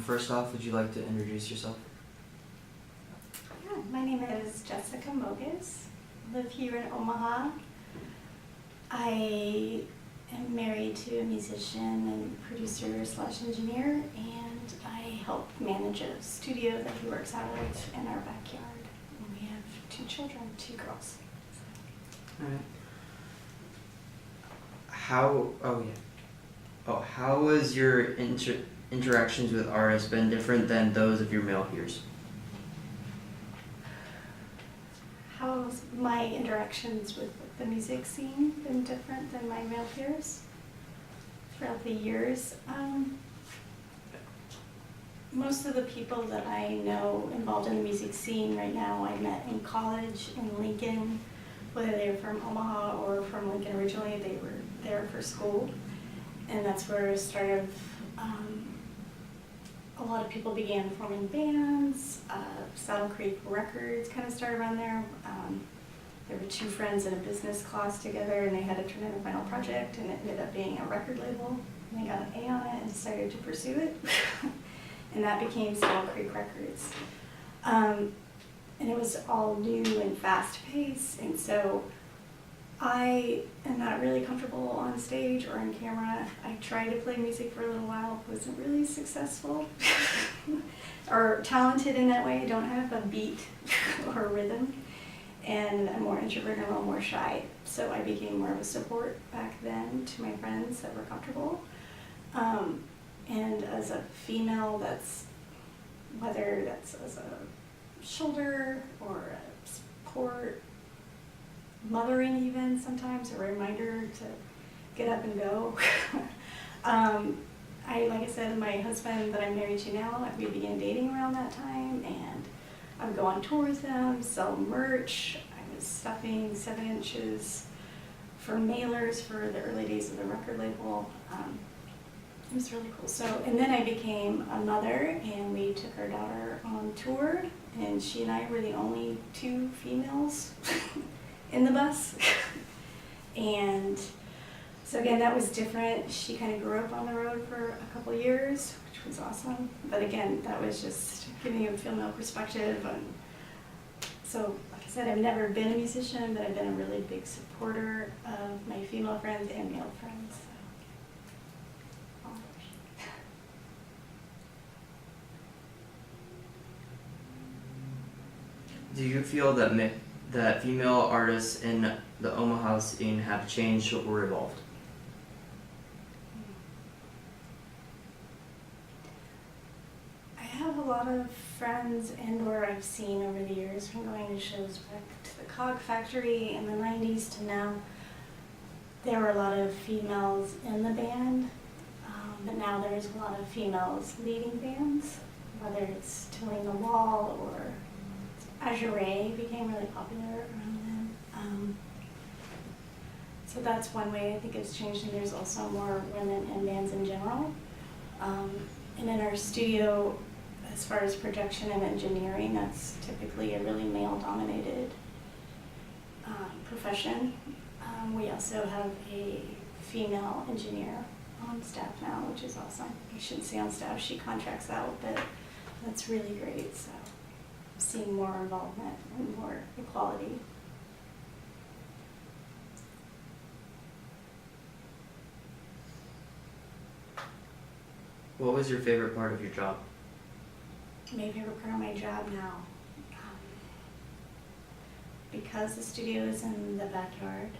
First off, would you like to introduce yourself? Yeah, my name is Jessica Mogis. I live here in Omaha. I am married to a musician and producer slash engineer, and I help manage a studio that he works out of in our backyard. And we have 2 children, 2 girls. Alright. How has your interactions with artists been different than those of your male peers? How's my interactions with the music scene been different than my male peers throughout the years? Most of the people that I know involved in the music scene right now I met in college in Lincoln. Whether they were from Omaha or from Lincoln originally, they were there for school. And that's where a lot of people began forming bands. Saddle Creek Records kind of started around there. There were 2 friends in a business class together, and they had to turn in a final project, and it ended up being a record label. And they got an A on it and decided to pursue it. And that became Saddle Creek Records. And it was all new and fast-paced, and so I am not really comfortable on stage or on camera. I tried to play music for a little while, wasn't really successful or talented in that way. I don't have a beat or a rhythm, and I'm more introverted and a little more shy. So I became more of a support back then to my friends that were comfortable. And as a female, whether that's as a shoulder or a support, mothering even sometimes, a reminder to get up and go. Like I said, my husband that I'm married to now, we began dating around that time, and I would go on tour with them, sell merch. I was stuffing 7 inches for mailers for the early days of the record label. It was really cool. And then I became a mother, and we took our daughter on tour, and she and I were the only 2 females in the bus. And so again, that was different. She kind of grew up on the road for a couple years, which was awesome. But again, that was just giving a female perspective. And so, like I said, I've never been a musician, but I've been a really big supporter of my female friends and male friends. Do you feel that female artists in the Omaha scene have changed or evolved? I have a lot of friends and/or I've seen over the years from going to shows back to the Cog Factory in the 90s to now. There were a lot of females in the band, but now there's a lot of females leading bands, whether it's Tilling the Wall or Azure became really popular around then. So that's one way I think it's changed, and there's also more women in bands in general. And in our studio, as far as production and engineering, that's typically a really male-dominated profession. We also have a female engineer on staff now, which is awesome. I shouldn't say on staff, she contracts out, but that's really great. So seeing more involvement and more equality. What was your favorite part of your job? My favorite part of my job now, because the studio is in the backyard,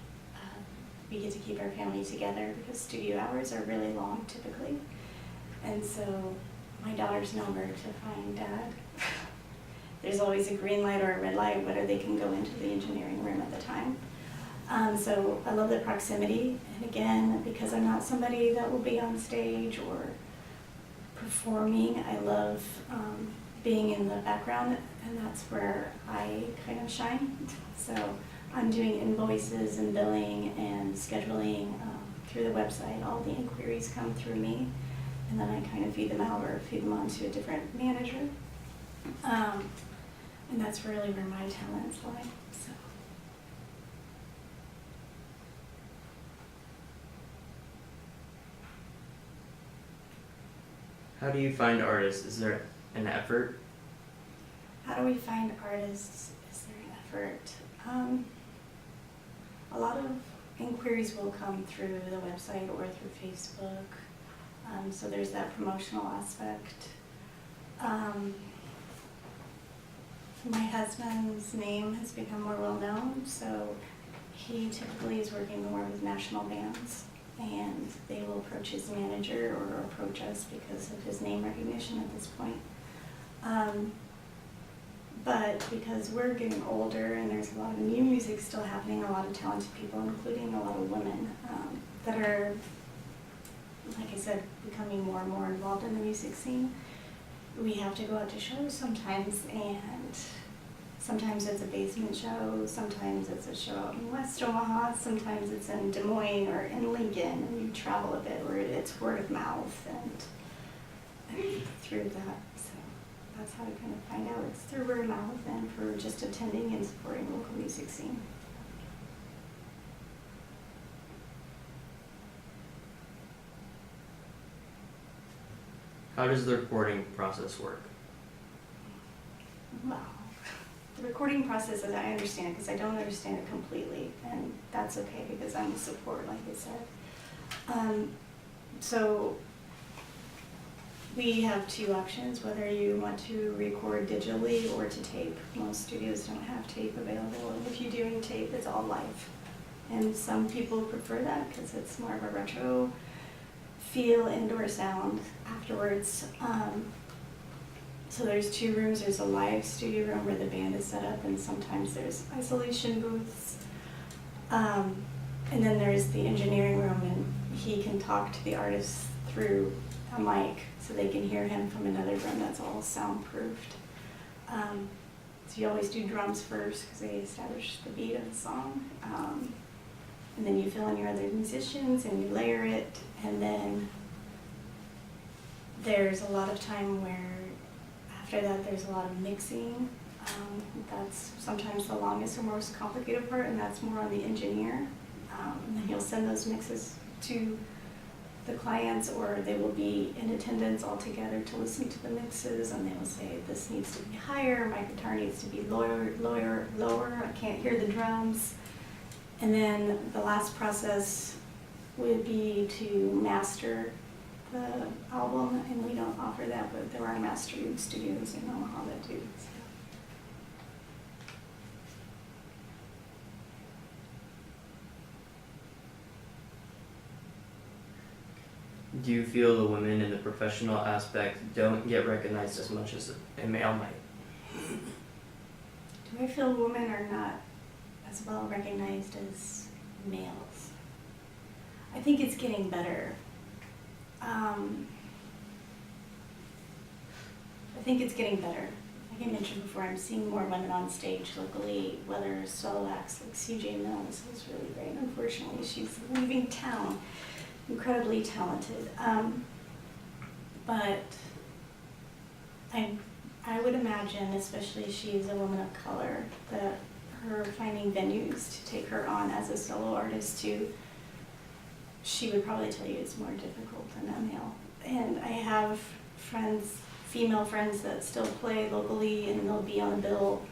we get to keep our family together because studio hours are really long typically. And so my daughters know where to find Dad. There's always a green light or a red light, whether they can go into the engineering room at the time. So I love the proximity. And again, because I'm not somebody that will be on stage or performing, I love being in the background, and that's where I kind of shine. So I'm doing invoices and billing and scheduling through the website. All the inquiries come through me, and then I kind of feed them out or feed them on to a different manager. And that's really where my talents lie. So. How do you find artists? Is there an effort? How do we find artists? Is there an effort? A lot of inquiries will come through the website or through Facebook. So there's that promotional aspect. My husband's name has become more well known, so he typically is working more with national bands, and they will approach his manager or approach us because of his name recognition at this point. But because we're getting older and there's a lot of new music still happening, a lot of talented people, including a lot of women, that are, like I said, becoming more and more involved in the music scene, we have to go out to shows sometimes, and sometimes it's a basement show, sometimes it's a show out in West Omaha, sometimes it's in Des Moines or in Lincoln, and you travel a bit where it's word of mouth and through that. So that's how we kind of find out. It's through word of mouth and for just attending and supporting the local music scene. How does the recording process work? Well, the recording process, as I understand it, because I don't understand it completely, and that's okay because I'm a support, like I said. So we have two options, whether you want to record digitally or to tape. Most studios don't have tape available, and if you're doing tape, it's all live. And some people prefer that because it's more of a retro feel, indoor sound afterwards. So there's two rooms. There's a live studio room where the band is set up, and sometimes there's isolation booths. And then there's the engineering room, and he can talk to the artist through a mic so they can hear him from another room that's all soundproofed. So you always do drums first because they establish the beat of the song. And then you fill in your other musicians and you layer it, and then there's a lot of time where after that there's a lot of mixing. That's sometimes the longest or most complicated part, and that's more on the engineer. And then he'll send those mixes to the clients, or they will be in attendance all together to listen to the mixes, and they will say, this needs to be higher, my guitar needs to be lower, I can't hear the drums. And then the last process would be to master the album, and we don't offer that, but there are mastering studios in Omaha that do. So. Do you feel the women in the professional aspect don't get recognized as much as a male might? Do I feel women are not as well recognized as males? I think it's getting better. I think it's getting better. Like I mentioned before, I'm seeing more women on stage locally, whether solo acts like CJ Mills is really great. Unfortunately, she's leaving town. Incredibly talented. But I would imagine, especially she's a woman of color, that her finding venues to take her on as a solo artist too, she would probably tell you it's more difficult than a male. And I have friends, female friends that still play locally, and they'll be on a bill.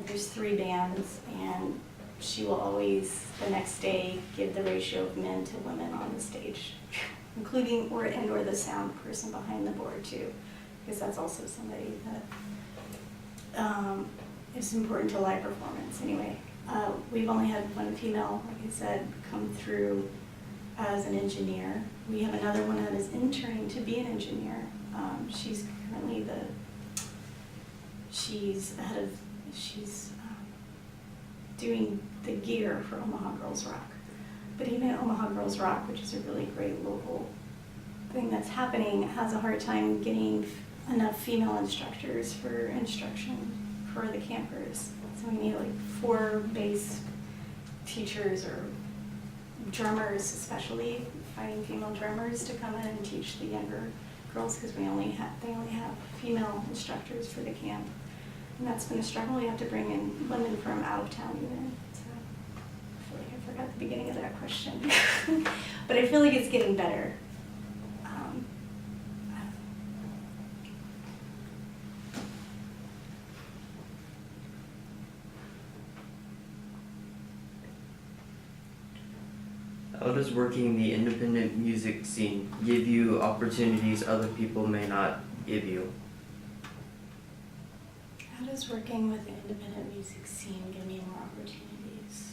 There's 3 bands, and she will always, the next day, give the ratio of men to women on the stage, including or the sound person behind the board too, because that's also somebody that is important to live performance. Anyway, we've only had one female, like I said, come through as an engineer. We have another one that is interning to be an engineer. She's currently she's doing the gear for Omaha Girls Rock. But even Omaha Girls Rock, which is a really great local thing that's happening, has a hard time getting enough female instructors for instruction for the campers. So we need like 4 bass teachers or drummers, especially finding female drummers to come in and teach the younger girls, because they only have female instructors for the camp. And that's been a struggle. You have to bring in women from out of town even. So I feel like I forgot the beginning of that question. But I feel like it's getting better. How does working the independent music scene give you opportunities other people may not give you? How does working with the independent music scene give me more opportunities?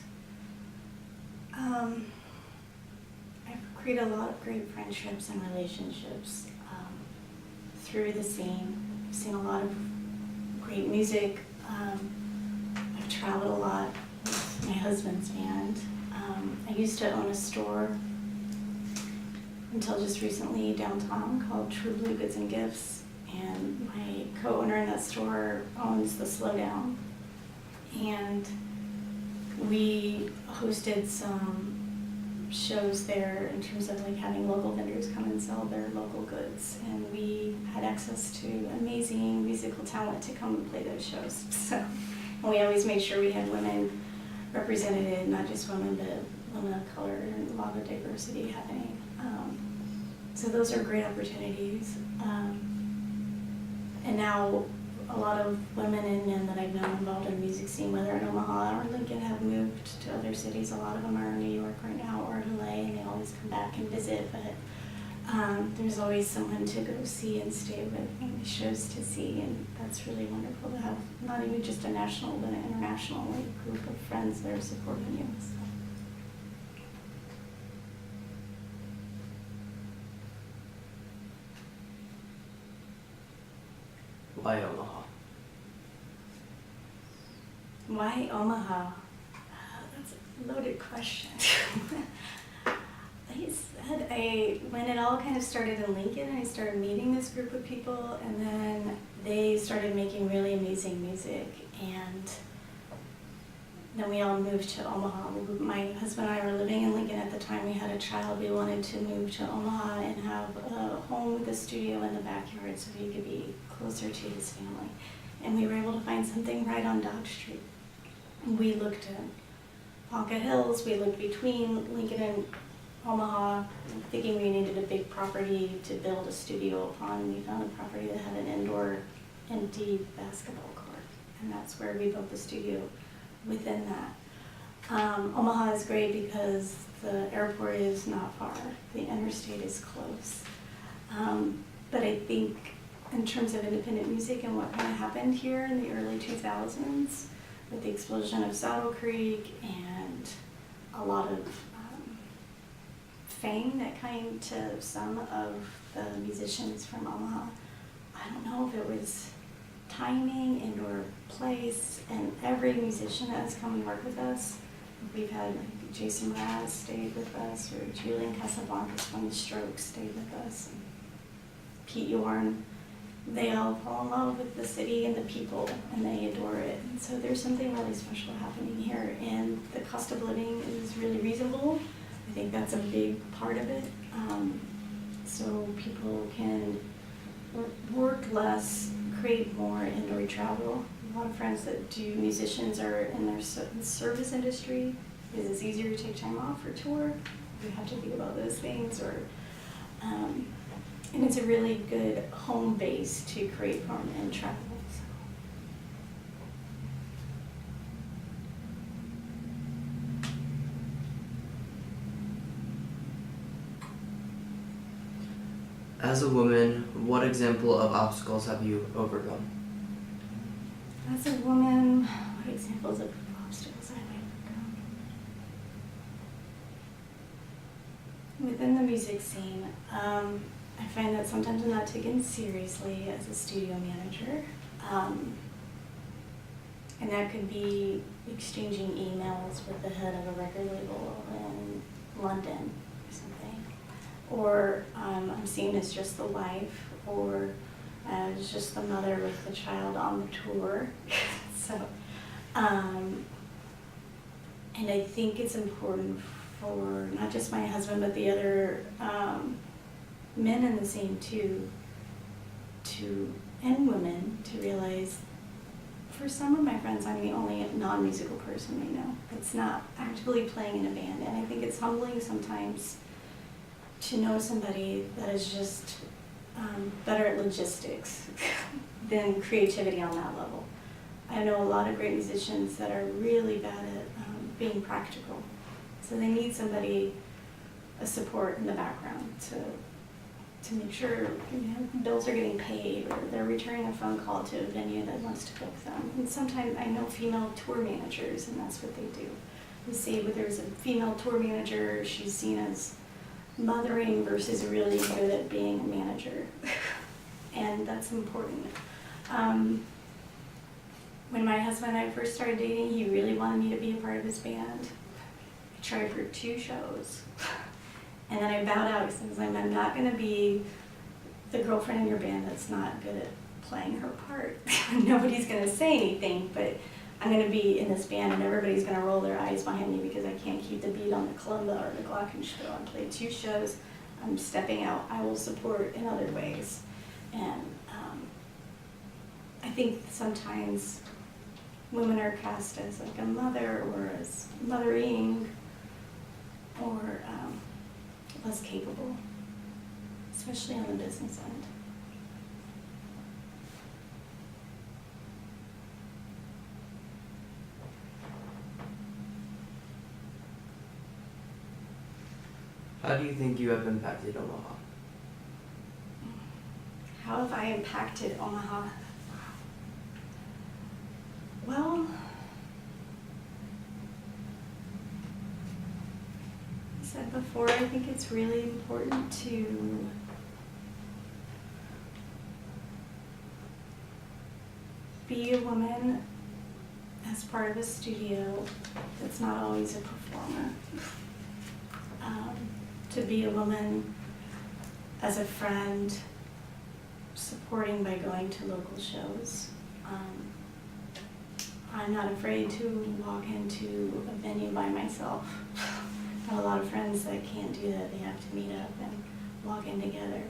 I've created a lot of great friendships and relationships through the scene. I've seen a lot of great music. I've traveled a lot with my husband's band. I used to own a store until just recently downtown called True Blue Goods and Gifts, and my co-owner in that store owns the Slowdown, and we hosted some shows there in terms of like having local vendors come and sell their local goods, and we had access to amazing musical talent to come and play those shows. So, and we always made sure we had women represented, not just women, but women of color, and a lot of diversity happening. So those are great opportunities. And now a lot of women and men that I've known involved in the music scene, whether in Omaha or Lincoln, have moved to other cities. A lot of them are in New York right now or LA, and they always come back and visit. But there's always someone to go see and stay with, and shows to see, and that's really wonderful to have not even just a national but an international group of friends that are supporting you. So. Why Omaha? Why Omaha? That's a loaded question. Like I said, when it all kind of started in Lincoln, I started meeting this group of people, and then they started making really amazing music, and then we all moved to Omaha. My husband and I were living in Lincoln at the time. We had a child. We wanted to move to Omaha and have a home with a studio in the backyard so he could be closer to his family. And we were able to find something right on Dodge Street. We looked at Ponca Hills. We looked between Lincoln and Omaha, thinking we needed a big property to build a studio upon. We found a property that had an indoor empty basketball court, and that's where we built the studio within that. Omaha is great because the airport is not far. The interstate is close. But I think in terms of independent music and what kind of happened here in the early 2000s with the explosion of Saddle Creek and a lot of fame that came to some of the musicians from Omaha, I don't know if it was timing and or place, and every musician that has come and worked with us, we've had like Jason Mraz stayed with us, or Julian Casablancas from the Strokes stayed with us, and Pete Yorn. They all fall in love with the city and the people, and they adore it. And so there's something really special happening here, and the cost of living is really reasonable. I think that's a big part of it. So people can work less, create more, and/or travel. A lot of friends that do musicians are in their service industry because it's easier to take time off for tour. You have to think about those things, or and it's a really good home base to create from and travel. So. As a woman, what example of obstacles have you overcome? As a woman, what examples of obstacles have I overcome? Within the music scene, I find that sometimes I'm not taken seriously as a studio manager. And that could be exchanging emails with the head of a record label in London or something. Or I'm seen as just the wife, or as just the mother with the child on the tour. So, and I think it's important for not just my husband, but the other men in the scene too, and women, to realize, for some of my friends, I'm the only non-musical person they know that's not actively playing in a band. And I think it's humbling sometimes to know somebody that is just better at logistics than creativity on that level. I know a lot of great musicians that are really bad at being practical. So they need somebody a support in the background to make sure bills are getting paid, or they're returning a phone call to a venue that wants to book them. And sometimes I know female tour managers, and that's what they do. They say when there's a female tour manager, she's seen as mothering versus really good at being a manager. And that's important. When my husband and I first started dating, he really wanted me to be a part of his band. I tried for 2 shows. And then I bowed out because I was like, I'm not going to be the girlfriend in your band that's not good at playing her part. Nobody's going to say anything, but I'm going to be in this band and everybody's going to roll their eyes behind me because I can't keep the beat on the kalimba or the glockenspiel. I played 2 shows. I'm stepping out. I will support in other ways. And I think sometimes women are cast as like a mother or as mothering or less capable, especially on the business end. How do you think you have impacted Omaha? How have I impacted Omaha? Well, I said before, I think it's really important to be a woman as part of a studio that's not always a performer. To be a woman as a friend, supporting by going to local shows. I'm not afraid to walk into a venue by myself. I have a lot of friends that can't do that. They have to meet up and walk in together.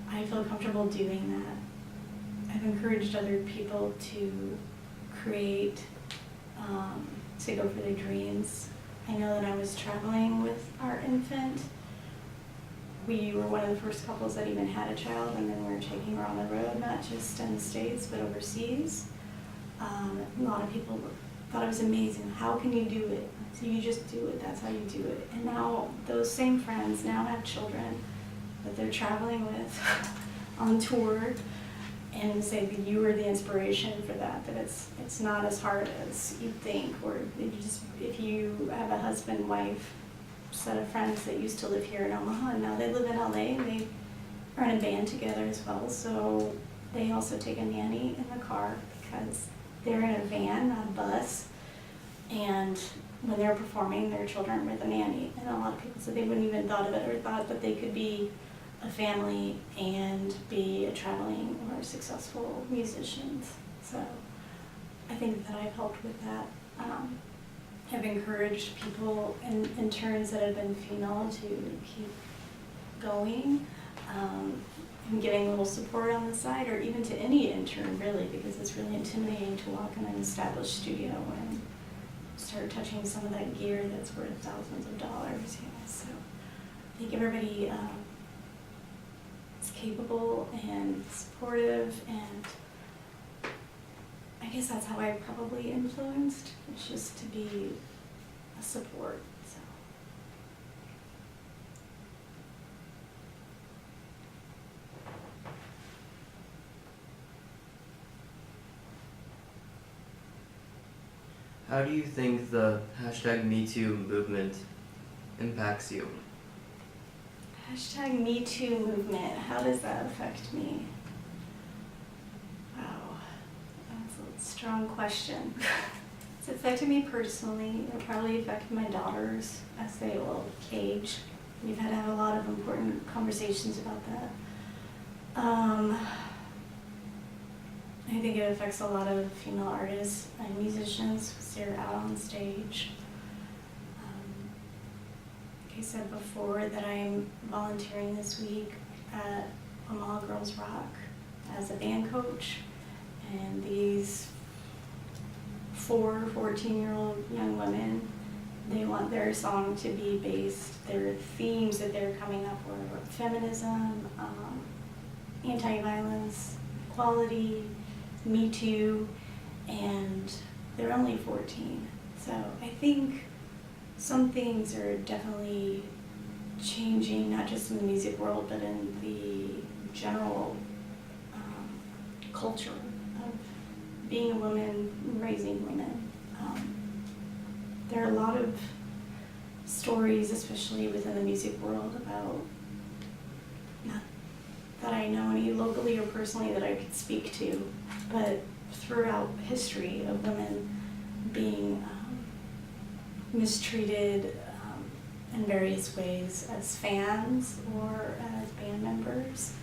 I feel comfortable doing that. I've encouraged other people to create, to go for their dreams. I know that I was traveling with our infant. We were one of the first couples that even had a child, and then we were taking her on the road, not just in the States, but overseas. A lot of people thought it was amazing. How can you do it? So you just do it. That's how you do it. And now those same friends now have children that they're traveling with on tour, and say that you were the inspiration for that, that it's not as hard as you think, or if you have a husband, wife, set of friends that used to live here in Omaha, and now they live in LA, and they are in a band together as well, so they also take a nanny in the car because they're in a van, not a bus, and when they're performing, their children are with a nanny, and a lot of people said they wouldn't even thought of it or thought that they could be a family and be a traveling or successful musicians. So I think that I've helped with that. I've encouraged people in interns that have been female to keep going, and giving a little support on the side, or even to any intern really, because it's really intimidating to walk in an established studio and start touching some of that gear that's worth thousands of dollars. So I think everybody is capable and supportive, and I guess that's how I probably influenced. It's just to be a support. So. How do you think the #MeToo movement impacts you? #MeToo movement, how does that affect me? Wow, that's a strong question. It's affected me personally. It'll probably affect my daughters as they will age. We've had to have a lot of important conversations about that. I think it affects a lot of female artists and musicians because they're out on stage. Like I said before, that I'm volunteering this week at Omaha Girls Rock as a band coach, and these 4 14-year-old young women, they want their song to be based, their themes that they're coming up with, feminism, anti-violence, equality, Me Too, and they're only 14. So I think some things are definitely changing, not just in the music world, but in the general culture of being a woman, raising women. There are a lot of stories, especially within the music world, about, not that I know any locally or personally that I could speak to, but throughout history of women being mistreated in various ways as fans or as band members.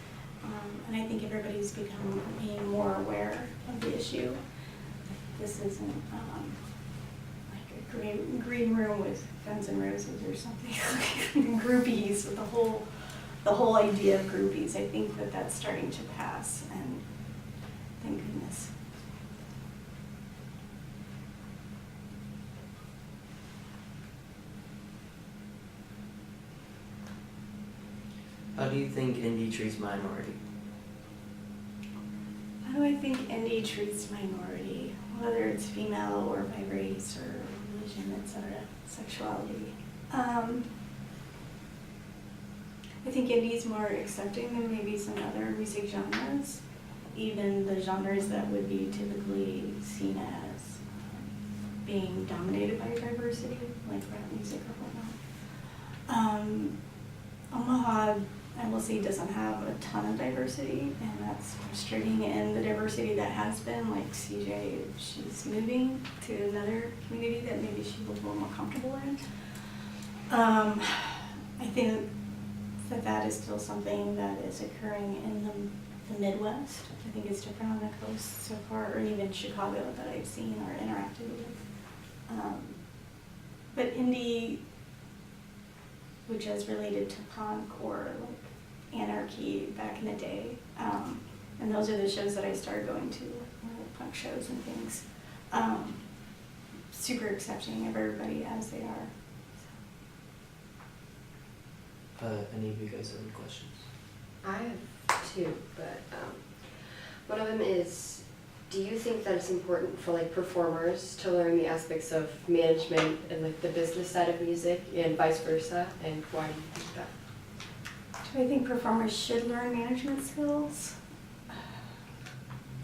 And I think everybody's being more aware of the issue. This isn't like a green room with Guns N' Roses or something, like groupies, with the whole idea of groupies. I think that that's starting to pass, and thank goodness. How do you think indie treats minority? How do I think indie treats minority, whether it's female or by race or religion, etc., sexuality? I think indie's more accepting than maybe some other music genres, even the genres that would be typically seen as being dominated by diversity, like rap music or whatnot. Omaha, I will say, doesn't have a ton of diversity, and that's frustrating. And the diversity that has been, like CJ, she's moving to another community that maybe she will feel more comfortable in. I think that is still something that is occurring in the Midwest. I think it's different on the coast so far, or even Chicago that I've seen or interacted with. But indie, which is related to punk or like anarchy back in the day. And those are the shows that I started going to, like punk shows and things. Super accepting of everybody as they are. Any of you guys have any questions? I have two, but one of them is, do you think that it's important for like performers to learn the aspects of management and like the business side of music and vice versa, and why do you think that? Do I think performers should learn management skills?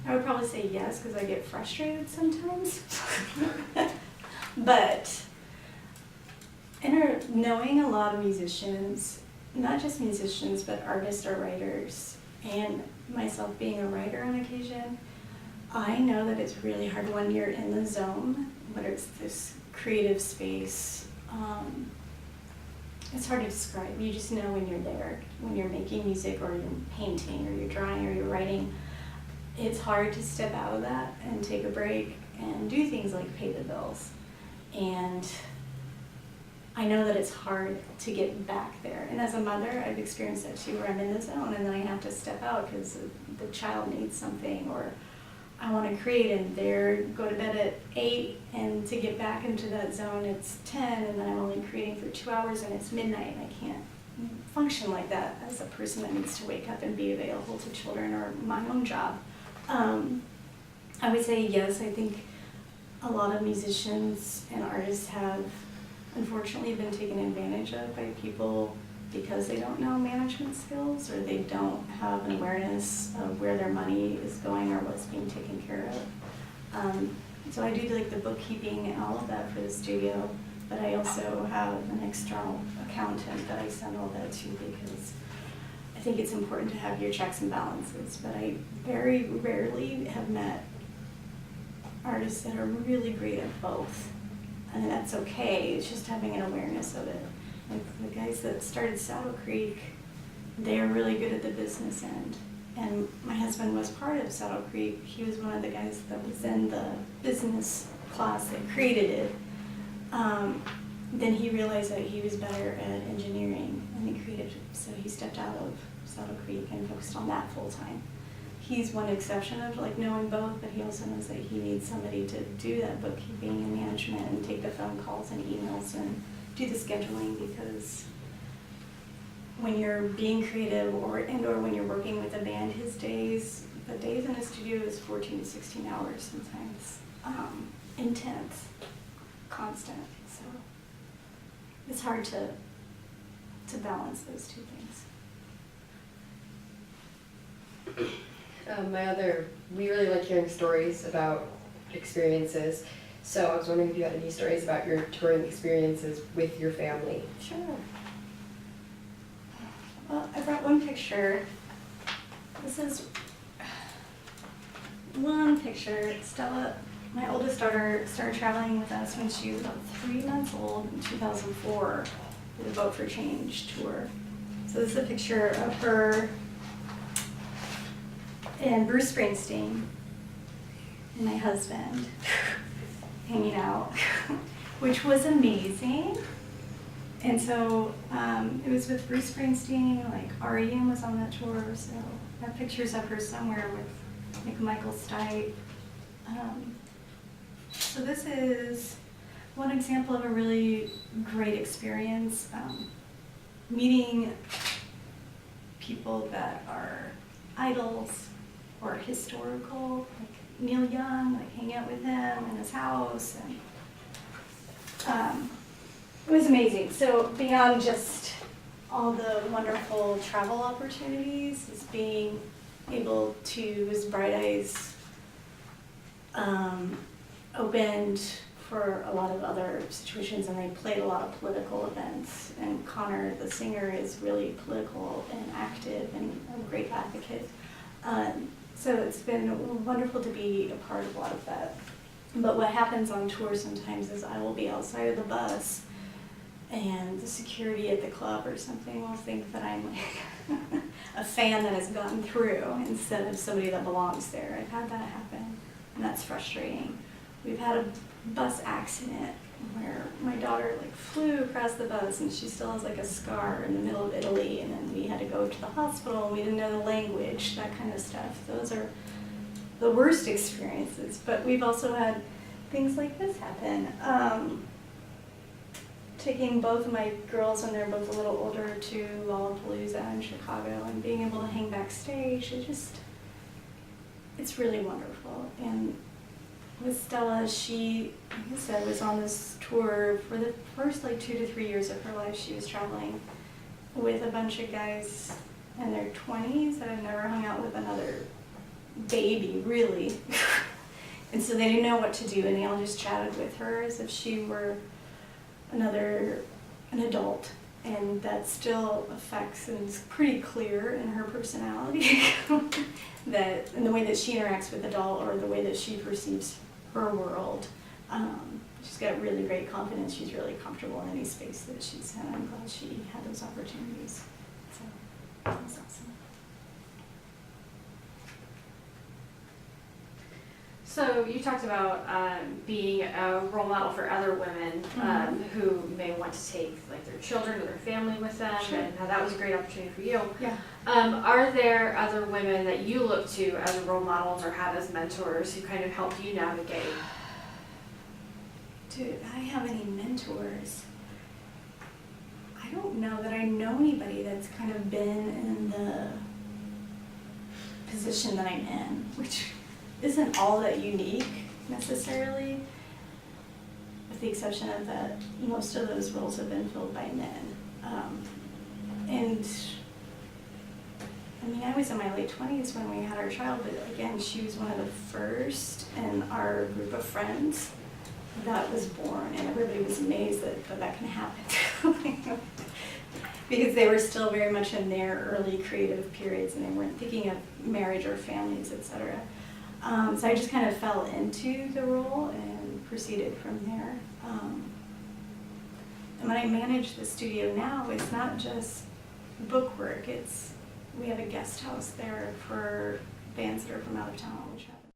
I would probably say yes, because I get frustrated sometimes. But knowing a lot of musicians, not just musicians, but artists or writers, and myself being a writer on occasion, I know that it's really hard when you're in the zone, whether it's this creative space. It's hard to describe. You just know when you're there, when you're making music or you're painting or you're drawing or you're writing. It's hard to step out of that and take a break and do things like pay the bills. And I know that it's hard to get back there. And as a mother, I've experienced that too, where I'm in the zone and then I have to step out because the child needs something, or I want to create and go to bed at 8, and to get back into that zone it's 10, and then I'm only creating for 2 hours and it's midnight, and I can't function like that as a person that needs to wake up and be available to children or my own job. I would say yes, I think a lot of musicians and artists have unfortunately been taken advantage of by people because they don't know management skills, or they don't have an awareness of where their money is going or what's being taken care of. So I do like the bookkeeping and all of that for the studio, but I also have an external accountant that I send all that to, because I think it's important to have your checks and balances. But I very rarely have met artists that are really great at both, and that's okay. It's just having an awareness of it. Like the guys that started Saddle Creek, they are really good at the business end. And my husband was part of Saddle Creek. He was one of the guys that was in the business class that created it. Then he realized that he was better at engineering and he created, so he stepped out of Saddle Creek and focused on that full time. He's one exception of like knowing both, but he also knows that he needs somebody to do that bookkeeping and management and take the phone calls and emails and do the scheduling, because when you're being creative or when you're working with a band, the days in the studio is 14 to 16 hours sometimes. Intense, constant. So it's hard to to balance those two things. We really like hearing stories about experiences. So I was wondering if you had any stories about your touring experiences with your family. Sure. Well, I brought one picture. This is one picture. Stella, my oldest daughter, started traveling with us when she was about 3 months old in 2004 for the Vote for Change tour. So this is a picture of her and Bruce Springsteen and my husband hanging out, which was amazing. And so it was with Bruce Springsteen, like R.E.M. was on that tour, so I have pictures of her somewhere with like Michael Stipe. So this is one example of a really great experience, meeting people that are idols or historical, like Neil Young, like hanging out with him in his house, and it was amazing. So beyond just all the wonderful travel opportunities, is being able to, as Bright Eyes opened for a lot of other situations, and they played a lot of political events, and Connor, the singer, is really political and active and a great advocate. So it's been wonderful to be a part of a lot of that. But what happens on tour sometimes is I will be outside of the bus and the security at the club or something will think that I'm like a fan that has gotten through instead of somebody that belongs there. I've had that happen, and that's frustrating. We've had a bus accident where my daughter like flew across the bus and she still has like a scar in the middle of Italy, and then we had to go to the hospital and we didn't know the language, that kind of stuff. Those are the worst experiences, but we've also had things like this happen. Taking both of my girls, and they're both a little older, to Lollapalooza in Chicago and being able to hang backstage, it's really wonderful. And with Stella, she, like I said, was on this tour for the first like 2 to 3 years of her life. She was traveling with a bunch of guys in their 20s that had never hung out with another baby, really. And so they didn't know what to do, and they all just chatted with her as if she were an adult, and that still affects and is pretty clear in her personality that in the way that she interacts with adult or the way that she perceives her world. She's got really great confidence. She's really comfortable in any space that she's in. I'm glad she had those opportunities. So that's awesome. So you talked about being a role model for other women who may want to take like their children or their family with them, Sure. and how that was a great opportunity for you. Yeah. Are there other women that you look to as role models or have as mentors who kind of help you navigate? Do I have any mentors? I don't know that I know anybody that's kind of been in the position that I'm in, which isn't all that unique necessarily, with the exception of that most of those roles have been filled by men. And I mean, I was in my late 20s when we had our child, but again, she was one of the first in our group of friends that was born, and everybody was amazed that can happen. Because they were still very much in their early creative periods, and they weren't thinking of marriage or families, etc. So I just kind of fell into the role and proceeded from there. And when I manage the studio now, it's not just book work. We have a guest house there for bands that are from out of town, which